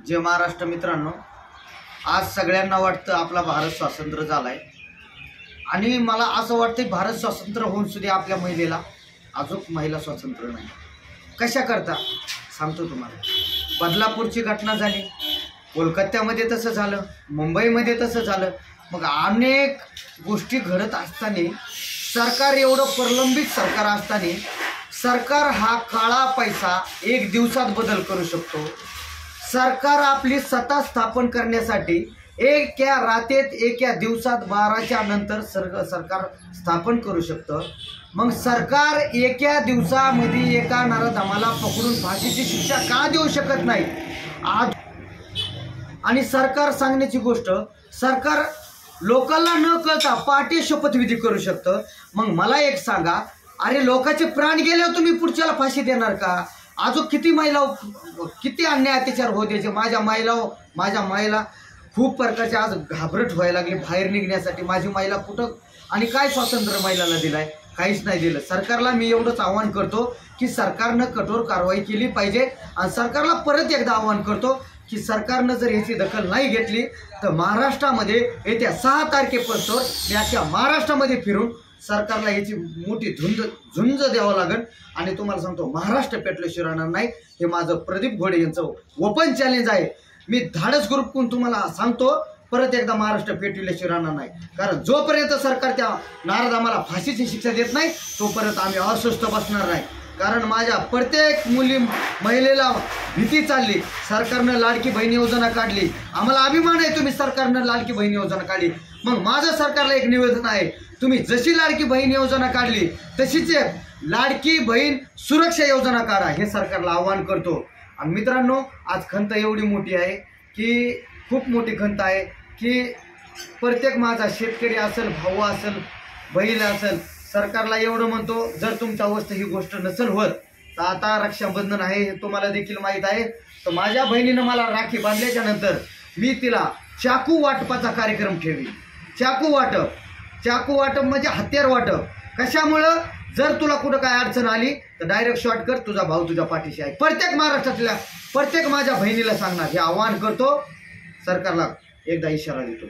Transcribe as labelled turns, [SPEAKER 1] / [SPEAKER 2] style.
[SPEAKER 1] जय महाराष्ट्र मित्रांनो, आज सगळ्यांना वाटतं आपला भारत स्वातंत्र्य झालाय आणि मला असं वाटतं भारत स्वातंत्र्य होऊन सुद्धा आपल्या महिलेला अजून महिला स्वातंत्र्य नाही. कशा करता सांगतो तुम्हाला. बदलापूरची घटना झाली, कोलकात्यामध्ये तसं झालं, मुंबईमध्ये तसं झालं. मग अनेक गोष्टी घडत असताना सरकार एवढं प्रलंबित सरकार असताना सरकार हा काळा पैसा एक दिवसात बदल करू शकतो. सरकार आपली सत्ता स्थापन करण्यासाठी एका रात्रीत एका दिवसात 12च्या नंतर सरकार स्थापन करू शकतं. मग सरकार एका दिवसामध्ये एका नराधमाला पकडून फाशीची शिक्षा का देऊ शकत नाही? आज आणि सरकार सांगण्याची गोष्ट, सरकार लोकांना न कळता पाठी शपथविधी करू शकतं. मग मला एक सांगा, अरे लोकांचे प्राण गेल्यावर तुम्ही पुढच्याला फाशी देणार का? अजून किती महिला, किती अन्याय अत्याचार होत द्यायचे. माझ्या महिला खूप प्रकारचे आज घाबरट व्हायला लागले बाहेर निघण्यासाठी. माझी महिला कुठं आणि काय स्वातंत्र्य महिलाला दिलाय? काहीच नाही दिलं. सरकारला मी एवढंच आवाहन करतो की सरकारनं कठोर कारवाई केली पाहिजे. आणि सरकारला परत एकदा आवाहन करतो की सरकारनं जर याची दखल नाही घेतली तर महाराष्ट्रामध्ये येत्या 6 तारखेपासून मी अख्ख्या महाराष्ट्रामध्ये फिरून सरकारला याची मोठी झुंज द्यावं लागेल. आणि तुम्हाला सांगतो, महाराष्ट्र पेटल्याशिवाय राहणार नाही. हे माझं प्रदीप घोडे यांचं ओपन चॅलेंज आहे. मी धाडस ग्रुपकडून तुम्हाला सांगतो, परत एकदा महाराष्ट्र पेटल्याशिवाय राहणार नाही. कारण जोपर्यंत सरकार त्या नारदामाला फाशीची शिक्षा देत नाही तोपर्यंत आम्ही अस्वस्थ बसणार नाही. कारण माझ्या प्रत्येक महिलेला भीती चालली. सरकारनं लाडकी बहीण योजना काढली, आम्हाला अभिमान आहे तुम्ही सरकारनं लाडकी बहीण योजना काढली. मग माझं सरकारला एक निवेदन आहे, तुम्ही जशी लाडकी बहीण योजना काढली तशीच लाडकी बहीण सुरक्षा योजना काढा. हे सरकारला आवाहन करतो. आणि मित्रांनो, आज खंत एवढी मोठी आहे की खूप मोठी खंत आहे की प्रत्येक माझा शेतकरी असेल, भाऊ असेल, बहीण असेल, सरकारला एवढं म्हणतो, जर तुमच्या अवस्था ही गोष्ट नसेल होत तर आता रक्षाबंधन आहे हे तुम्हाला देखील माहीत आहे. तर माझ्या बहिणीनं मला राखी बांधल्याच्या नंतर मी तिला चाकू वाटपाचा कार्यक्रम ठेवी. चाकू वाटप म्हणजे हत्यार वाटप. कशामुळं? जर तुला कुठं काय अडचण आली तर डायरेक्ट शॉट कर, तुझा भाऊ तुझ्या पाठीशी आहे. प्रत्येक महाराष्ट्रातल्या प्रत्येक माझ्या बहिणीला सांगणार, हे आवाहन करतो. सरकारला एकदा इशारा देतो.